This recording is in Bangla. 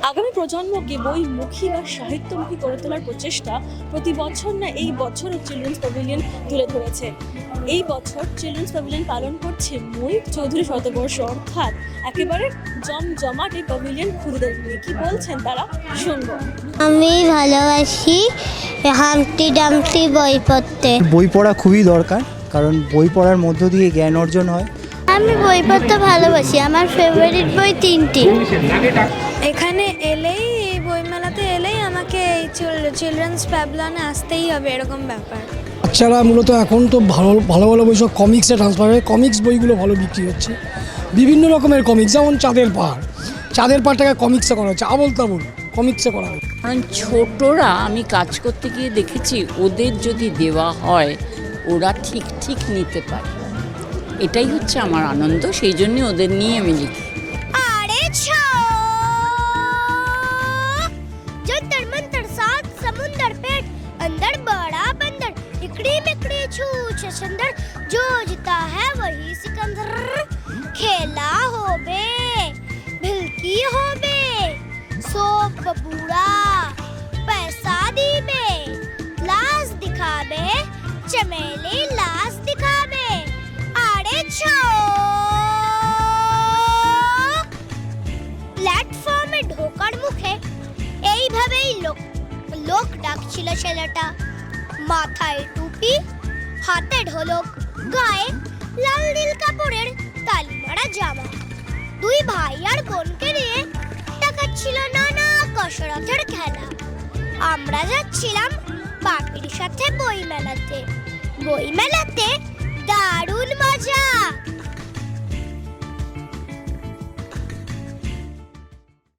আগামী প্রজন্মকে বইমুখী বা সাহিত্যমুখী করে তোলার প্রচেষ্টা প্রতি বছর না এই বছরও চিলড্রেন্স প্যাভিলিয়ন তুলে ধরেছে। এই বছর চিলড্রেন্স প্যাভিলিয়ন পালন করছে ময়ূর চৌধুরী শতবর্ষ, অর্থাৎ একেবারে জমজমাট এই প্যাভিলিয়ন খুদেদের নিয়ে। কি বলছেন তারা, শুনবো। আমি ভালোবাসি হামটি ডামটি বই পড়তে। বই পড়া খুবই দরকার, কারণ বই পড়ার মধ্য দিয়ে জ্ঞান অর্জন হয়। আমি বই পড়তে ভালোবাসি, আমার ফেভারিট বই 3টি। এখানে এলেই, এই বইমেলাতে এলেই আমাকে এই চিলড্রেন্স প্যাভিলিয়নে আসতেই হবে, এরকম ব্যাপার। বাচ্চারা মূলত এখন তো ভালো ভালো ভালো বই সব কমিক্সে ট্রান্সফার হয়, কমিক্স বইগুলো ভালো বিক্রি হচ্ছে। বিভিন্ন রকমের কমিক্স, যেমন চাঁদের পাহাড়টাকে কমিক্সে করা হচ্ছে, আবল তাবল কমিক্সে করা হচ্ছে। কারণ ছোটরা আমি কাজ করতে গিয়ে দেখেছি, ওদের যদি দেওয়া হয় ওরা ঠিক ঠিক নিতে পারে। এটাই হচ্ছে আমার আনন্দ, সেই জন্য ওদের নিয়ে আমি লিখি। আরে जंतर मंतर सात समुंदर पेट अंदर बड़ा बंदर इकड़ी मिकड़ी छूछ संदर जो जीता है वही सिकंदर खेला होबे भिलकी होबे सो बबूड़ा पैसा दीबे लाश दिखाबे चमेली लाश दिखाबे आड़े छो প্ল্যাটফর্মে ঢোকার মুখে এইভাবেই লোক ডাকছিল ছেলেটা। মাথায় টুপি, হাতে ঢোলক, গায়ে লাল নীল কাপড়ের তালিমারা জামা। দুই ভাই আর বোনকে নিয়ে দেখাচ্ছিল নানা কসরতের খেলা। আমরা যাচ্ছিলাম বাপির সাথে বইমেলাতে দারুণ মজা।